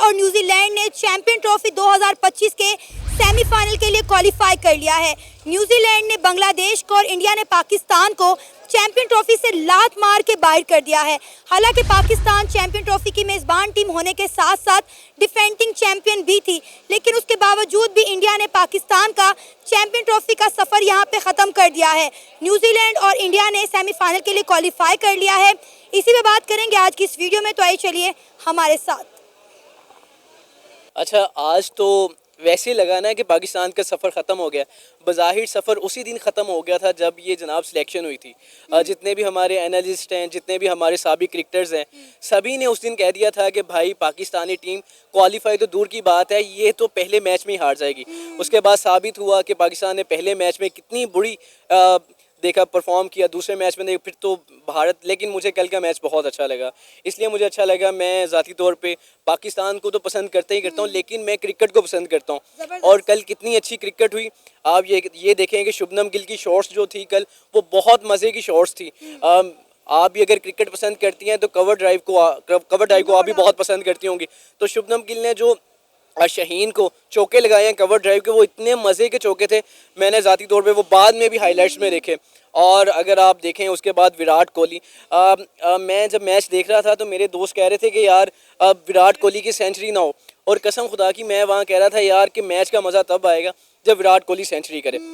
और न्यूजीलैंड ने champion trophy 2025 के सेमीफाइनल के लिए क्वालिफाई कर लिया है। न्यूजीलैंड ने बांग्लादेश को और इंडिया ने पाकिस्तान को चैंपियन ट्रॉफी से लात मार के बाहर कर दिया है। हालांकि पाकिस्तान चैंपियन ट्रॉफी की मेज़बान टीम होने के साथ साथ डिफेंडिंग चैंपियन भी थी, लेकिन उसके बावजूद भी इंडिया ने पाकिस्तान का चैंपियन ट्रॉफी का सफ़र यहां पे ख़त्म कर दिया है। न्यूजीलैंड और इंडिया ने सेमीफाइनल के लिए क्वालिफाई कर लिया है। इसी पे बात करेंगे आज की इस वीडियो में, तो आइए चलिए हमारे साथ। अच्छा, आज तो वैसे लगा ना कि पाकिस्तान का सफ़र ख़त्म हो गया। बज़ाहिर सफ़र उसी दिन ख़त्म हो गया था जब ये जनाब सिलेक्शन हुई थी। जितने भी हमारे एनालिस्ट हैं, जितने भी हमारे साबिक क्रिकेटर्स हैं, सभी ने उस दिन कह दिया था कि भाई पाकिस्तानी टीम क्वालिफाई तो दूर की बात है, ये तो पहले मैच में ही हार जाएगी। उसके बाद साबित हुआ कि पाकिस्तान ने पहले मैच में कितनी बुरी देखा परफॉर्म किया, दूसरे मैच में फिर तो भारत। लेकिन मुझे कल का मैच बहुत अच्छा लगा, इसलिए मुझे अच्छा लगा। मैं ज़ाती तौर पे पाकिस्तान को तो पसंद करते ही करता हूँ, लेकिन मैं क्रिकेट को पसंद करता हूँ। और कल कितनी अच्छी क्रिकेट हुई। आप ये देखें कि शुभमन गिल की शॉट्स जो थी कल, वो बहुत मज़े की शॉट्स थी। आप भी अगर क्रिकेट पसंद करती हैं तो कवर ड्राइव को आप भी बहुत पसंद करती होंगी। तो शुभमन गिल ने जो शाहीन को चौके लगाए हैं कवर ड्राइव के, वो इतने मज़े के चौके थे। मैंने ज़ाती तौर पे वो बाद में भी हाइलाइट्स में देखे। और अगर आप देखें उसके बाद विराट कोहली, मैं जब मैच देख रहा था तो मेरे दोस्त कह रहे थे कि यार अब विराट कोहली की सेंचुरी ना हो, और कसम खुदा की मैं वहाँ कह रहा था यार कि मैच का मज़ा तब आएगा जब विराट कोहली सेंचुरी करे।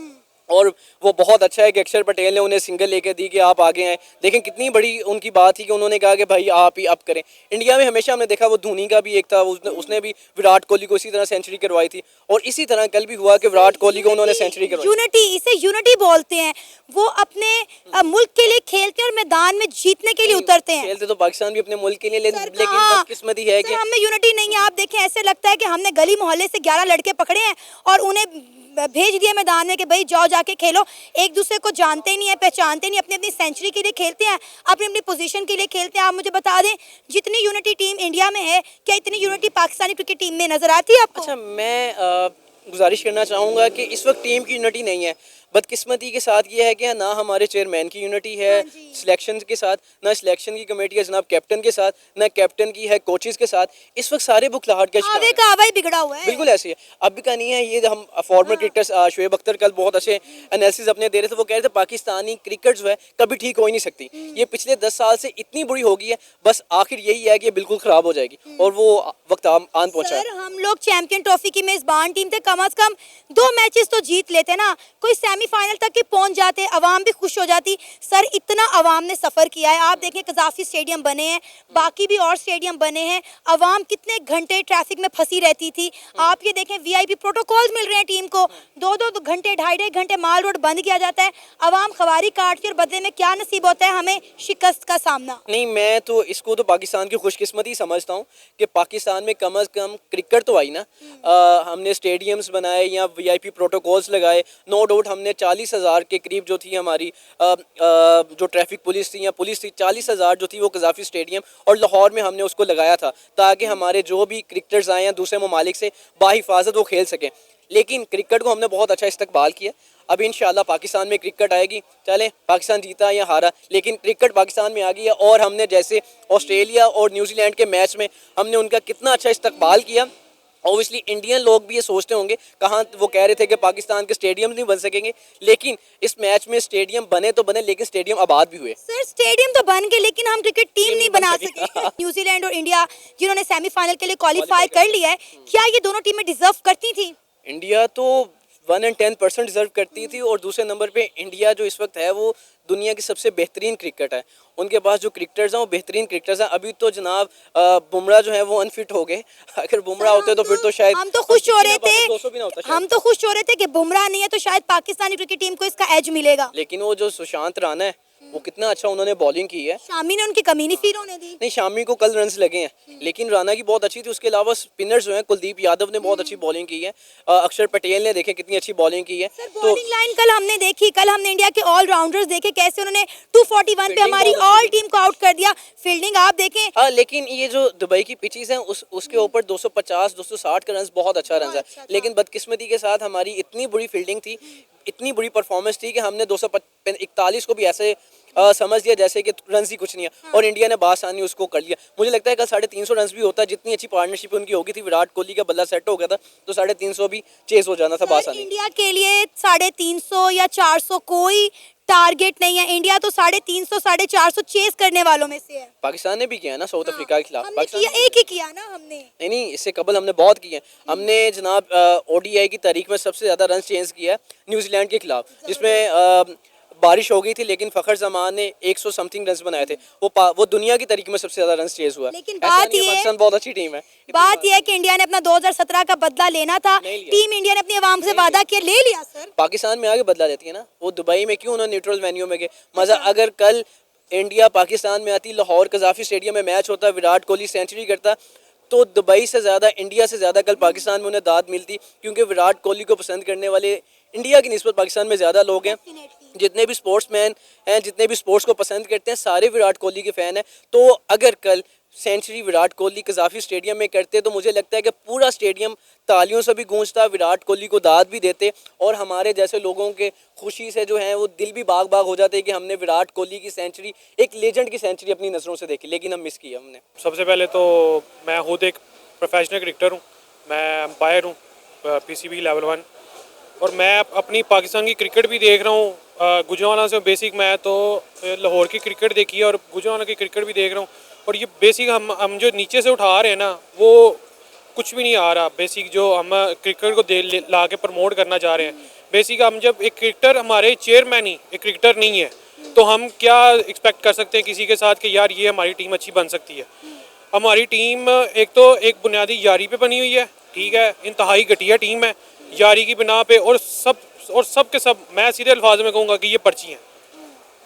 और वो बहुत अच्छा है कि अक्षर पटेल ने उन्हें सिंगल लेके दी कि आप आगे आए। देखें कितनी बड़ी उनकी बात थी कि उन्होंने कहा कि भाई आप ही अब करें। इंडिया में हमेशा हमने देखा, वो धोनी का भी एक था, उसने भी विराट कोहली को इसी तरह सेंचुरी करवाई थी। और इसी तरह कल भी हुआ कि विराट कोहली को उन्होंने सेंचुरी करवाई। यूनिटी, इसे यूनिटी बोलते हैं। वो अपने मुल्क के लिए खेलते हैं और मैदान में जीतने के लिए उतरते हैं। खेलते तो पाकिस्तान भी अपने मुल्क के लिए, लेकिन बदकिस्मती है कि हमें यूनिटी नहीं है। आप देखें, ऐसे लगता है कि हमने गली मोहल्ले से 11 लड़के पकड़े हैं और उन्हें भेज दिया मैदान में कि भाई जाओ जाके खेलो। एक दूसरे को जानते ही नहीं है, पहचानते नहीं, अपनी अपनी सेंचुरी के लिए खेलते हैं, अपनी अपनी पोजीशन के लिए खेलते हैं। आप मुझे बता दें, जितनी यूनिटी टीम इंडिया में है, क्या इतनी यूनिटी पाकिस्तानी क्रिकेट टीम में नजर आती है आपको? अच्छा, मैं गुजारिश करना चाहूँगा कि इस वक्त टीम की यूनिटी नहीं है। बदकिस्मती के साथ ये है कि ना हमारे चेयरमैन की यूनिटी है सिलेक्शन के साथ, ना सिलेक्शन की कमेटी है जनाब कैप्टन के साथ, ना कैप्टन की है कोचेस के साथ। इस वक्त सारे बुखलाहट का शिकार का आवा ही बिगड़ा हुआ है। बिल्कुल ऐसे है। अभी का नहीं है ये। हम फॉर्मर क्रिकेटर शुएब अख्तर कल बहुत अच्छे एनालिसिस अपने दे रहे थे। वो कह रहे थे पाकिस्तानी क्रिकेट जो है कभी ठीक हो ही नहीं सकती, ये पिछले 10 साल से इतनी बुरी हो गई है, बस आखिर यही है कि ये बिल्कुल ख़राब हो जाएगी। और वो वक्त आन पहुँचा है। हम लोग चैंपियन ट्रॉफी की मेजबान टीम थे, कम से कम 2 मैचेस तो जीत लेते ना, कोई सेमीफाइनल तक के पहुंच जाते, अवाम भी खुश हो जाती। सर, इतना अवाम ने सफ़र किया है। आप देखें कज़ाफ़ी स्टेडियम बने हैं, बाकी भी और स्टेडियम बने हैं। अवाम कितने घंटे ट्रैफिक में फंसी रहती थी। आप ये देखें, वीआईपी प्रोटोकॉल्स मिल रहे हैं टीम को, 2-2 घंटे, 2.5 घंटे माल रोड बंद किया जाता है। अवाम खवारी काटती और बदले में क्या नसीब होता है हमें? शिकस्त का सामना। नहीं, मैं तो इसको तो पाकिस्तान की खुशकिस्मती समझता हूँ कि पाकिस्तान में कम से कम क्रिकेट तो आई ना। हमने स्टेडियम्स बनाए या वीआईपी प्रोटोकॉल्स लगाए। नो डाउट हमने 40,000 के करीब जो थी हमारी जो ट्रैफिक पुलिस थी या पुलिस थी, 40,000 जो थी वो कज़ाफ़ी स्टेडियम और लाहौर में हमने उसको लगाया था, ताकि हमारे जो भी क्रिकेटर्स आए हैं दूसरे ममालिक से बाहिफाजत वो खेल सकें। लेकिन क्रिकेट को हमने बहुत अच्छा इस्तकबाल किया। अब इंशाल्लाह पाकिस्तान में क्रिकेट आएगी। चलें, पाकिस्तान जीता या हारा, लेकिन क्रिकेट पाकिस्तान में आ गई है। और हमने जैसे ऑस्ट्रेलिया और न्यूजीलैंड के मैच में हमने उनका कितना अच्छा इस्तकबाल किया। ऑब्वियसली इंडियन लोग भी ये सोचते होंगे, कहाँ वो कह रहे थे कि पाकिस्तान के स्टेडियम नहीं बन सकेंगे, लेकिन इस मैच में स्टेडियम बने तो बने, लेकिन स्टेडियम आबाद भी हुए। सर, स्टेडियम तो बन गए, लेकिन हम क्रिकेट टीम नहीं बना सके। न्यूजीलैंड और इंडिया जिन्होंने सेमीफाइनल के लिए क्वालिफाई कर लिया है, क्या ये दोनों टीमें डिजर्व करती थी? इंडिया तो 110% डिजर्व करती थी। और दूसरे नंबर पे इंडिया जो इस वक्त है वो दुनिया की सबसे बेहतरीन क्रिकेट है। उनके पास जो क्रिकेटर्स हैं वो बेहतरीन क्रिकेटर्स हैं। अभी तो जनाब बुमराह जो है वो अनफिट हो गए। अगर बुमराह होते तो फिर तो शायद हम तो खुश हो रहे थे, 200 भी ना होता शायद। हम तो खुश हो रहे थे कि बुमराह नहीं है तो शायद पाकिस्तानी क्रिकेट टीम को इसका एज मिलेगा। लेकिन वो जो सुशांत राणा है वो कितना अच्छा उन्होंने बॉलिंग की है। शामी ने उनकी कमी नहीं फील होने दी। नहीं, शामी को कल रन्स लगे हैं, लेकिन राणा की बहुत अच्छी थी। उसके अलावा स्पिनर्स जो हैं, कुलदीप यादव ने बहुत अच्छी बॉलिंग की है। अक्षर पटेल ने देखे कितनी अच्छी बॉलिंग की है। बॉलिंग लाइन कल हमने देखी, कल हमने इंडिया के ऑलराउंडर्स देखे कैसे उन्होंने 241 पे हमारी ऑल टीम को आउट कर दिया। फील्डिंग आप देखें। लेकिन ये जो दुबई की पिचेस हैं उसके ऊपर 250 260 का रन बहुत अच्छा रन है। लेकिन बदकिस्मती के साथ हमारी इतनी बुरी फील्डिंग थी, इतनी बुरी परफॉर्मेंस थी कि हमने 241 को भी ऐसे समझ लिया जैसे कि रन ही कुछ नहीं है और इंडिया ने बासानी उसको कर लिया। मुझे लगता है कल 350 रन भी होता, जितनी अच्छी पार्टनरशिप उनकी होगी थी, विराट कोहली का बल्ला सेट हो गया था तो 350 भी चेस हो जाना था सर, बासानी। इंडिया के लिए 350 या 400 कोई टारगेट नहीं है। इंडिया तो 350 450 चेस करने वालों में से है। पाकिस्तान ने भी किया ना साउथ अफ्रीका के खिलाफ। हमने किया, एक ही किया ना हमने। नहीं, इससे कबल हमने बहुत किए हैं। हमने जनाब ओडीआई की तारीख में सबसे ज़्यादा रन चेंज किया है न्यूजीलैंड के खिलाफ, जिसमें बारिश हो गई थी लेकिन फ़खर जमान ने 100 समथिंग रन बनाए थे। वो दुनिया की तारीख में सबसे ज़्यादा रन चेज हुआ है। लेकिन ऐसा बात नहीं है, ये है, पाकिस्तान बहुत अच्छी टीम है। बात यह है कि इंडिया ने अपना 2017 का बदला लेना था। नहीं लिया। टीम इंडिया ने अपनी आवाम से वादा किया, ले लिया सर। पाकिस्तान में आगे बदला लेती है ना, वो दुबई में क्यों उन्होंने न्यूट्रल वेन्यू में गए। मज़ा अगर कल इंडिया पाकिस्तान में आती, लाहौर कजाफी स्टेडियम में मैच होता, विराट कोहली सेंचुरी करता, तो दुबई से ज़्यादा, इंडिया से ज़्यादा कल पाकिस्तान में उन्हें दाद मिलती, क्योंकि विराट कोहली को पसंद करने वाले इंडिया की निस्बत पाकिस्तान में ज़्यादा लोग हैं। जितने भी स्पोर्ट्समैन हैं, जितने भी स्पोर्ट्स को पसंद करते हैं, सारे विराट कोहली के फ़ैन हैं। तो अगर कल सेंचुरी विराट कोहली कजाफी स्टेडियम में करते तो मुझे लगता है कि पूरा स्टेडियम तालियों से भी गूंजता, विराट कोहली को दाद भी देते और हमारे जैसे लोगों के खुशी से जो है वो दिल भी बाग बाग हो जाते कि हमने विराट कोहली की सेंचुरी, एक लेजेंड की सेंचुरी अपनी नज़रों से देखी, लेकिन हम मिस किया हमने। सबसे पहले तो मैं खुद एक प्रोफेशनल क्रिकेटर हूँ, मैं अंपायर हूँ पीसीबी लेवल 1 और मैं अपनी पाकिस्तान की क्रिकेट भी देख रहा हूँ। गुजरांवाला से बेसिक मैं तो लाहौर की क्रिकेट देखी है और गुजरांवाला की क्रिकेट भी देख रहा हूँ और ये बेसिक हम जो नीचे से उठा रहे हैं ना, वो कुछ भी नहीं आ रहा। बेसिक जो हम क्रिकेट को ला के प्रमोट करना चाह रहे हैं, बेसिक हम जब एक क्रिकेटर, हमारे चेयरमैन ही एक क्रिकेटर नहीं है तो हम क्या एक्सपेक्ट कर सकते हैं किसी के साथ कि यार ये हमारी टीम अच्छी बन सकती है। हमारी टीम एक तो एक बुनियादी यारी पे बनी हुई है, ठीक है, इंतहाई घटिया टीम है यारी की बिना पे, और सब के सब मैं सीधे अल्फाज में कहूँगा कि ये पर्ची हैं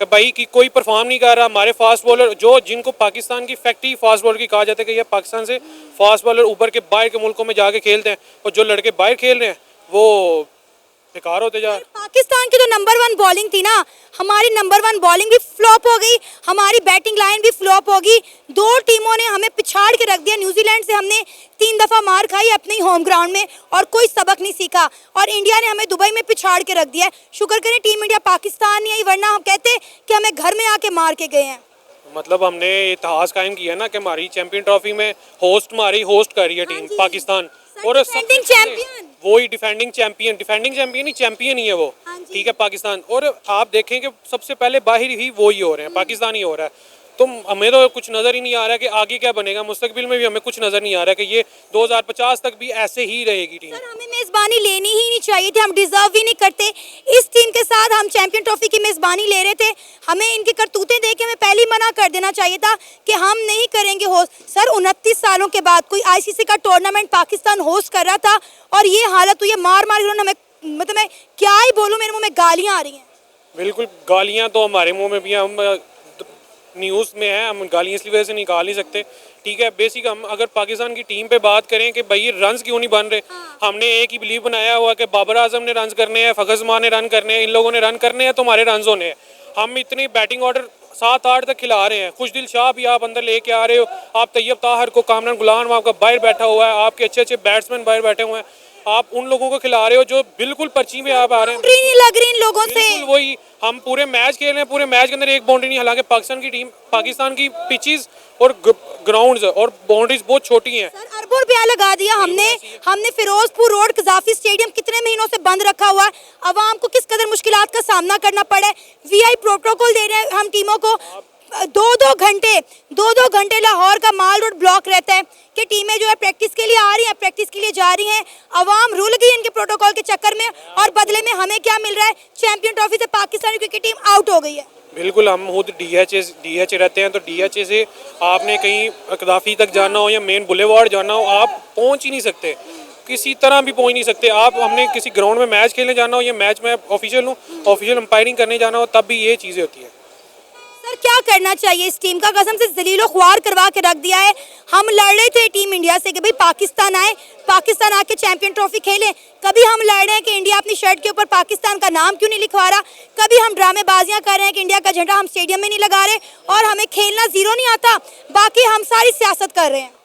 कि भाई कि कोई परफॉर्म नहीं कर रहा। हमारे फास्ट बॉलर जो, जिनको पाकिस्तान की फैक्ट्री फास्ट बॉलर की कहा जाता है कि ये पाकिस्तान से फास्ट बॉलर उभर के बाहर के मुल्कों में जाके खेलते हैं, और जो लड़के बाहर खेल रहे हैं वो बेकार होते जा रहे हैं। पाकिस्तान की तो नंबर 1 बॉलिंग थी ना, हमारी नंबर 1 बॉलिंग भी फ्लॉप हो गई, हमारी बैटिंग लाइन भी फ्लॉप होगी। दो टीमों ने हमें पिछाड़ के रख दिया। न्यूजीलैंड से हमने 3 दफ़ा मार खाई अपने ही होम ग्राउंड में और कोई सबक नहीं सीखा, और इंडिया ने हमें दुबई में पिछाड़ के रख दिया है। शुक्र करें टीम इंडिया पाकिस्तान नहीं आई, वरना हम कहते कि हमें घर में आके मार के गए हैं। मतलब हमने इतिहास कायम किया ना कि हमारी चैंपियन ट्रॉफी में होस्ट कर रही है टीम पाकिस्तान, और डिफेंडिंग चैंपियन, वही डिफेंडिंग चैंपियन ही चैंपियन ही है वो, ठीक है, पाकिस्तान। और आप देखें कि सबसे पहले बाहर ही वो ही हो रहे हैं, पाकिस्तान ही हो रहा है। तो हमें तो कुछ नज़र ही नहीं आ रहा है कि आगे क्या बनेगा, मुस्तकबिल में भी हमें कुछ नज़र नहीं आ रहा है कि ये 2050 तक भी ऐसे ही रहेगी टीम। सर, हमें मेज़बानी लेनी ही नहीं चाहिए थी, हम डिजर्व ही नहीं करते। इस टीम के साथ हम चैंपियन ट्रॉफी की मेज़बानी ले रहे थे, हमें इनकी करतूतें देख के हमें पहले ही मना कर देना चाहिए था कि हम नहीं करेंगे होस्ट। सर, 29 सालों के बाद कोई आईसीसी का टूर्नामेंट पाकिस्तान होस्ट कर रहा था और ये हालत हुई है। मार उन्होंने हमें, मतलब मैं क्या ही बोलूँ, मेरे मुँह में गालियाँ आ रही हैं। बिल्कुल, गालियाँ तो हमारे मुँह में भी हैं, हम न्यूज़ में है, हम गालियाँ इसलिए वजह से निकाल नहीं सकते, ठीक है। बेसिक हम अगर पाकिस्तान की टीम पे बात करें कि भाई रन्स क्यों नहीं बन रहे, हमने एक ही बिलीव बनाया हुआ कि बाबर आजम ने रन्स करने हैं, फ़खर जमान ने रन करने हैं, इन लोगों ने रन करने हैं तो हमारे रन्स होने हैं। हम इतने बैटिंग ऑर्डर 7-8 तक खिला रहे हैं, खुशदिल शाह भी आप अंदर लेके आ रहे हो, आप तैयब ताहर को, कामरान गुलाम आपका बाहर बैठा हुआ है, आपके अच्छे अच्छे बैट्समैन बाहर बैठे हुए हैं, आप उन लोगों को खिला रहे हो जो बिल्कुल पर्ची में आप आ रहे हैं। नहीं लग रही इन लोगों से। बिल्कुल वही, हम पूरे मैच खेल रहे हैं, पूरे मैच के अंदर एक बाउंड्री नहीं, हालांकि पाकिस्तान की पिचेस और ग्राउंड्स और बाउंड्रीज बहुत छोटी हैं। सर, अरबों रुपया लगा दिया हमने फिरोजपुर रोड कजाफी स्टेडियम कितने महीनों से बंद रखा हुआ है। अवाम को किस कदर मुश्किलात का सामना करना पड़ा है। वीआई प्रोटोकॉल दे रहे हैं हम टीमों को, 2-2 घंटे लाहौर का माल रोड ब्लॉक रहता है कि टीमें जो है प्रैक्टिस के लिए आ रही हैं, प्रैक्टिस के लिए जा रही हैं। अवाम रुल गई इनके प्रोटोकॉल के चक्कर में, और बदले में हमें क्या मिल रहा है, चैंपियन ट्रॉफी से पाकिस्तानी क्रिकेट टीम आउट हो गई है। बिल्कुल, हम खुद डीएच रहते हैं, तो डीएच से आपने कहीं कदाफी तक जाना हो या मेन बुलेवार्ड जाना हो, आप पहुंच ही नहीं सकते, किसी तरह भी पहुंच नहीं सकते। आप हमने किसी ग्राउंड में मैच खेलने जाना हो या मैच में ऑफिशियल हूँ, ऑफिशियल अंपायरिंग करने जाना हो, तब भी ये चीज़ें होती हैं। सर, क्या करना चाहिए इस टीम का? कसम से जलीलो ख्वार करवा के रख दिया है। हम लड़ रहे थे टीम इंडिया से कि भाई पाकिस्तान आए, पाकिस्तान आके चैंपियन ट्रॉफी खेले। कभी हम लड़ रहे हैं कि इंडिया अपनी शर्ट के ऊपर पाकिस्तान का नाम क्यों नहीं लिखवा रहा, कभी हम ड्रामेबाजियां कर रहे हैं कि इंडिया का झंडा हम स्टेडियम में नहीं लगा रहे और हमें खेलना जीरो नहीं आता, बाकी हम सारी सियासत कर रहे हैं।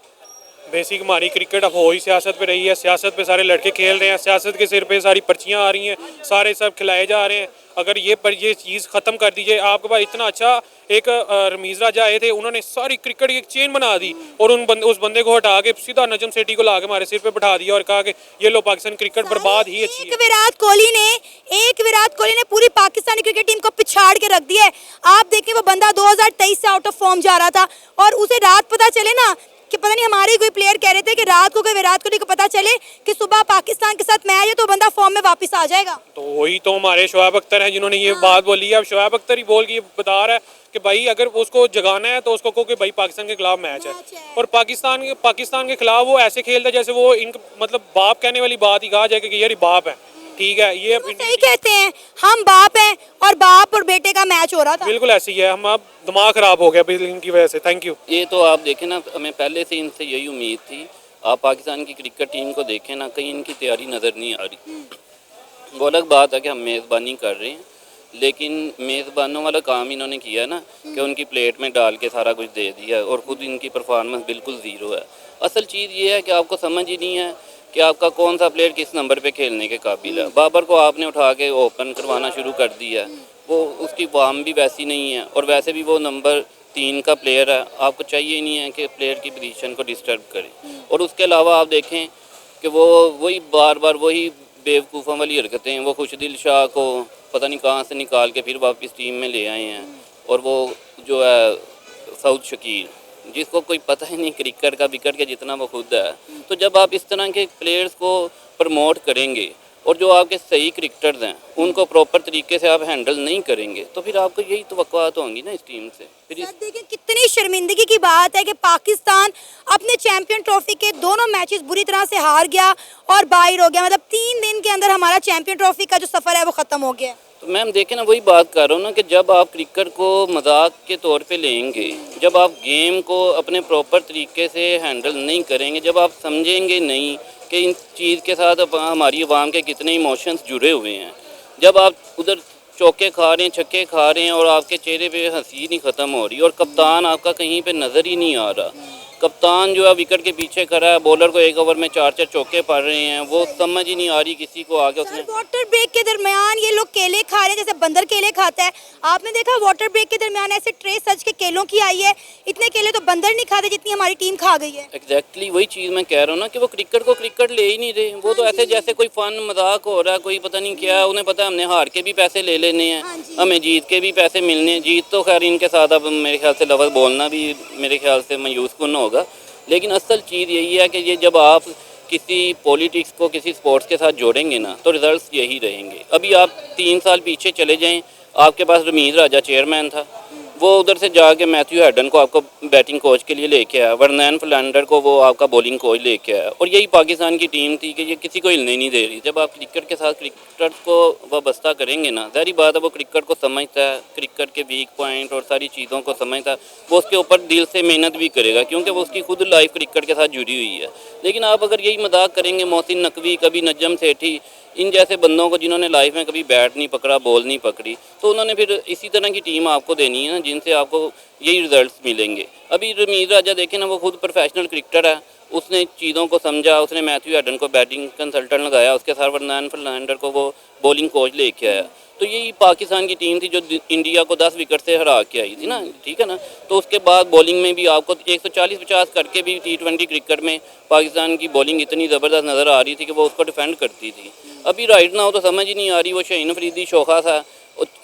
बेसिक हमारी क्रिकेट अब हो ही सियासत पे रही है, सियासत पे सारे लड़के खेल रहे हैं, सियासत के सिर पे सारी पर्चियां आ रही हैं, सारे सब खिलाए जा रहे हैं। अगर ये चीज़ ख़त्म कर दीजिए। आपके पास इतना अच्छा एक रमीज़ राजा आए थे, उन्होंने सारी क्रिकेट की एक चेन बना दी और उस बंदे को हटा के सीधा नजम सेठी को ला के हमारे सिर पे बैठा दिया और कहा कि ये लो पाकिस्तान क्रिकेट बर्बाद ही अच्छी है। एक विराट कोहली ने पूरी पाकिस्तानी क्रिकेट टीम को पिछाड़ के रख दिया है। आप देखें वो बंदा 2023 से आउट ऑफ फॉर्म जा रहा था और उसे रात पता चले ना कि पता नहीं हमारे कोई प्लेयर कह रहे थे कि रात को कोई विराट कोहली को पता चले कि सुबह पाकिस्तान के साथ मैच है तो बंदा फॉर्म में वापस आ जाएगा। तो वही तो हमारे शोएब अख्तर हैं जिन्होंने ये बात बोली है। अब शोएब अख्तर ही बोल के बता रहा है कि भाई अगर उसको जगाना है तो उसको कहो कि भाई पाकिस्तान के खिलाफ मैच है और पाकिस्तान के खिलाफ वो ऐसे खेलता है जैसे वो इन मतलब बाप कहने वाली बात ही कहा जाए कि यार बाप है। ठीक है, ये सही कहते हैं, हम बाप हैं और बाप और बेटे का मैच हो रहा था। बिल्कुल ऐसे ही है। हम अब दिमाग खराब हो गया इनकी वजह से। Thank you. ये तो आप देखें ना, हमें पहले से इनसे यही उम्मीद थी। आप पाकिस्तान की क्रिकेट टीम को देखें ना, कहीं इनकी तैयारी नज़र नहीं आ रही। वो अलग बात है कि हम मेज़बानी कर रहे हैं, लेकिन मेज़बानों वाला काम इन्होंने किया ना कि उनकी प्लेट में डाल के सारा कुछ दे दिया और ख़ुद इनकी परफॉर्मेंस बिल्कुल ज़ीरो है। असल चीज़ ये है कि आपको समझ ही नहीं है कि आपका कौन सा प्लेयर किस नंबर पे खेलने के काबिल है। बाबर को आपने उठा के ओपन करवाना शुरू कर दिया, वो उसकी फॉर्म भी वैसी नहीं है और वैसे भी वो नंबर 3 का प्लेयर है। आपको चाहिए नहीं है कि प्लेयर की पोजीशन को डिस्टर्ब करें। और उसके अलावा आप देखें कि वो वही बार बार वही बेवकूफ़ों वाली हरकतें, वो खुशदिल शाह को पता नहीं कहाँ से निकाल के फिर वापस टीम में ले आए हैं। और वो जो है सऊद शकील, जिसको कोई पता ही नहीं क्रिकेट का विकेट के जितना वो खुद है। तो जब आप इस तरह के प्लेयर्स को प्रमोट करेंगे और जो आपके सही क्रिकेटर्स हैं उनको प्रॉपर तरीके से आप हैंडल नहीं करेंगे तो फिर आपको यही तवक्कुआत होंगी ना इस टीम से। फिर देखिए कितनी शर्मिंदगी की बात है कि पाकिस्तान अपने चैंपियन ट्रॉफी के दोनों मैचेस बुरी तरह से हार गया और बाहर हो गया। मतलब 3 दिन के अंदर हमारा चैंपियन ट्रॉफी का जो सफ़र है वो ख़त्म हो गया। तो मैम देखें ना, वही बात कर रहा हूँ ना कि जब आप क्रिकेट को मजाक के तौर पे लेंगे, जब आप गेम को अपने प्रॉपर तरीके से हैंडल नहीं करेंगे, जब आप समझेंगे नहीं कि इन चीज़ के साथ हमारी आवाम के कितने इमोशंस जुड़े हुए हैं, जब आप उधर चौके खा रहे हैं, छक्के खा रहे हैं और आपके चेहरे पे हंसी नहीं ख़त्म हो रही और कप्तान आपका कहीं पे नज़र ही नहीं आ रहा। कप्तान जो है विकेट के पीछे खड़ा है, बॉलर को एक ओवर में 4-4 चौके पड़ रहे हैं, वो समझ ही नहीं आ रही किसी को आगे। उसने वाटर ब्रेक के दरमियान ये लोग केले खा रहे हैं जैसे बंदर केले खाता है। आपने देखा वाटर ब्रेक के दरमियान ऐसे ट्रे सज के केलों की आई है। इतने केले तो बंदर नहीं खाते जितनी हमारी टीम खा गई है। एग्जैक्टली वही चीज़ मैं कह रहा हूँ ना कि वो क्रिकेट को क्रिकेट ले ही नहीं रहे। वो तो ऐसे जैसे कोई फन मजाक हो रहा है, कोई पता नहीं क्या है। उन्हें पता है हमने हार के भी पैसे ले लेने हैं, हमें जीत के भी पैसे मिलने हैं। जीत तो खैर इनके साथ अब मेरे ख्याल से लफ्ज़ बोलना भी मेरे ख्याल से मायूसकुन होगा, लेकिन असल चीज़ यही है कि ये जब आप किसी पॉलिटिक्स को किसी स्पोर्ट्स के साथ जोड़ेंगे ना तो रिजल्ट्स यही रहेंगे। अभी आप 3 साल पीछे चले जाएं, आपके पास रमीज़ राजा चेयरमैन था, वो उधर से जाके मैथ्यू हेडन को आपको बैटिंग कोच के लिए लेके आया, वर्नैन फ्लैंडर को वो आपका बॉलिंग कोच लेके आया और यही पाकिस्तान की टीम थी कि ये किसी को हिलने नहीं दे रही। जब आप क्रिकेट के साथ क्रिकेटर्स को वाबस्ता करेंगे ना, ज़ाहिर बात है वो क्रिकेट को समझता है, क्रिकेट के वीक पॉइंट और सारी चीज़ों को समझता है, वो उसके ऊपर दिल से मेहनत भी करेगा क्योंकि वो उसकी खुद लाइफ क्रिकेट के साथ जुड़ी हुई है। लेकिन आप अगर यही मजाक करेंगे, मोहसिन नकवी, कभी नजम सेठी, इन जैसे बंदों को जिन्होंने लाइफ में कभी बैट नहीं पकड़ा, बॉल नहीं पकड़ी, तो उन्होंने फिर इसी तरह की टीम आपको देनी है ना जिनसे आपको यही रिजल्ट्स मिलेंगे। अभी रमीज़ राजा देखें ना, वो खुद प्रोफेशनल क्रिकेटर है, उसने चीज़ों को समझा, उसने मैथ्यू हेडन को बैटिंग कंसल्टेंट लगाया, उसके साथ वर्नैन फ्लैंडर को वो बॉलिंग कोच लेके आया। तो यही पाकिस्तान की टीम थी जो इंडिया को 10 विकेट से हरा के आई थी ना, ठीक है ना। तो उसके बाद बॉलिंग में भी आपको 140-50 करके भी T20 क्रिकेट में पाकिस्तान की बॉलिंग इतनी ज़बरदस्त नज़र आ रही थी कि वो उसको डिफेंड करती थी। अभी राइट ना हो तो समझ ही नहीं आ रही। वो शाहीन अफरीदी शोखा था,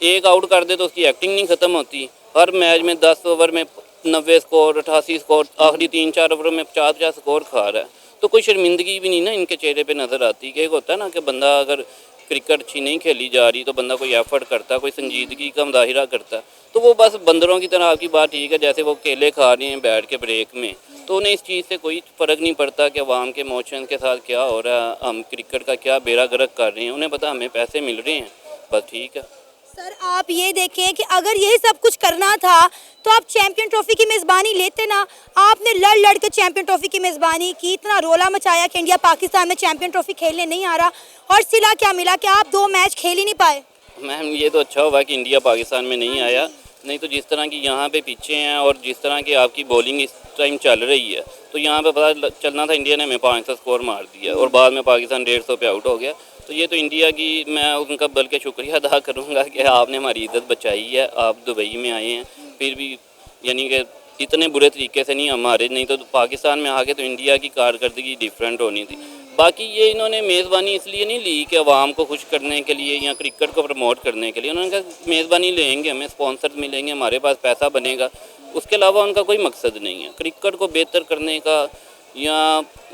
एक आउट कर दे तो उसकी एक्टिंग नहीं ख़त्म होती। हर मैच में 10 ओवर में 90 स्कोर, 88 स्कोर, आखिरी 3-4 ओवर में 50-50 स्कोर खा रहा है। तो कोई शर्मिंदगी भी नहीं ना इनके चेहरे पे नज़र आती। कि एक होता है ना कि बंदा अगर क्रिकेट अच्छी नहीं खेली जा रही तो बंदा कोई एफर्ट करता, कोई संजीदगी का मुजाहिरा करता, तो वो बस बंदरों की तरह आपकी बात ठीक है, जैसे वो केले खा रहे हैं बैठ के ब्रेक में, तो उन्हें इस चीज़ से कोई फ़र्क नहीं पड़ता कि अवाम के इमोशंस के साथ क्या हो रहा है, हम क्रिकेट का क्या बेड़ा गर्क कर रहे हैं। उन्हें पता हमें पैसे मिल रहे हैं, बस ठीक है। सर आप ये देखें कि अगर यही सब कुछ करना था तो आप चैंपियन ट्रॉफी की मेज़बानी लेते ना। आपने लड़ के चैंपियन ट्रॉफी की मेज़बानी की, इतना रोला मचाया कि इंडिया पाकिस्तान में चैंपियन ट्रॉफी खेलने नहीं आ रहा, और सिला क्या मिला कि आप 2 मैच खेल ही नहीं पाए। मैम ये तो अच्छा हुआ कि इंडिया पाकिस्तान में नहीं आया, नहीं तो जिस तरह की यहाँ पे पीछे हैं और जिस तरह की आपकी बॉलिंग इस टाइम चल रही है, तो यहाँ पे पता चलना था इंडिया ने हमें 500 स्कोर मार दिया और बाद में पाकिस्तान 150 पे आउट हो गया। तो ये तो इंडिया की, मैं उनका बल्कि शुक्रिया अदा करूँगा कि आपने हमारी इज्जत बचाई है। आप दुबई में आए हैं फिर भी, यानी कि इतने बुरे तरीके से नहीं हमारे, नहीं तो पाकिस्तान में आके तो इंडिया की कारकर्दगी डिफरेंट होनी थी। बाकी ये इन्होंने मेज़बानी इसलिए नहीं ली कि आवाम को खुश करने के लिए या क्रिकेट को प्रमोट करने के लिए। उन्होंने कहा मेज़बानी लेंगे, हमें स्पॉन्सर मिलेंगे, हमारे पास पैसा बनेगा, उसके अलावा उनका कोई मकसद नहीं है। क्रिकेट को बेहतर करने का या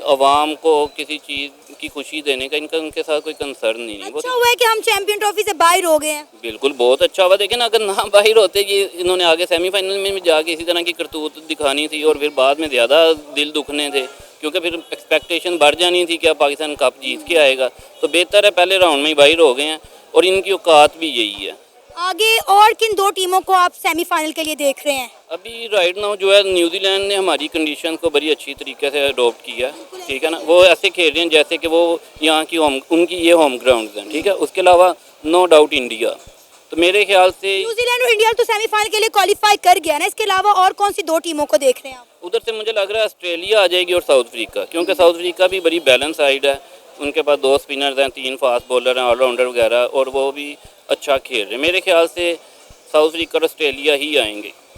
आवाम को किसी चीज़ की खुशी देने का इनका उनके साथ कोई कंसर्न नहीं है। अच्छा हुआ है कि हम चैंपियन ट्रॉफी से बाहर हो गए हैं। बिल्कुल बहुत अच्छा हुआ। देखें ना, अगर ना बाहर होते, ये इन्होंने आगे सेमीफाइनल में भी जाके इसी तरह की करतूत दिखानी थी और फिर बाद में ज़्यादा दिल दुखने थे, क्योंकि फिर एक्सपेक्टेशन बढ़ जानी थी कि अब पाकिस्तान कप जीत के आएगा। तो बेहतर है पहले राउंड में ही बाहर हो गए हैं और इनकी औकात भी यही है। आगे और किन दो टीमों को आप सेमीफाइनल के लिए देख रहे हैं? अभी राइट नाउ जो है न्यूजीलैंड ने हमारी कंडीशन को बड़ी अच्छी तरीके से अडोप्ट किया, ठीक है ना। वो ऐसे खेल रहे हैं जैसे कि वो यहाँ की उनकी ये होम ग्राउंड हैं, ठीक है। उसके अलावा नो डाउट इंडिया, तो मेरे ख्याल से न्यूजीलैंड और इंडिया तो सेमीफाइनल के लिए क्वालिफाई कर गया ना, इसके अलावा और कौन सी दो टीमों को देख रहे हैं आप? उधर से मुझे लग रहा है ऑस्ट्रेलिया आ जाएगी और साउथ अफ्रीका, क्योंकि साउथ अफ्रीका भी बड़ी बैलेंस साइड है। उनके पास 2 स्पिनर्स हैं, 3 फास्ट बॉलर हैं, ऑलराउंडर वगैरह, और वो भी अच्छा खेल रहे हैं। मेरे ख्याल से साउथ अफ्रीका और ऑस्ट्रेलिया ही आएंगे।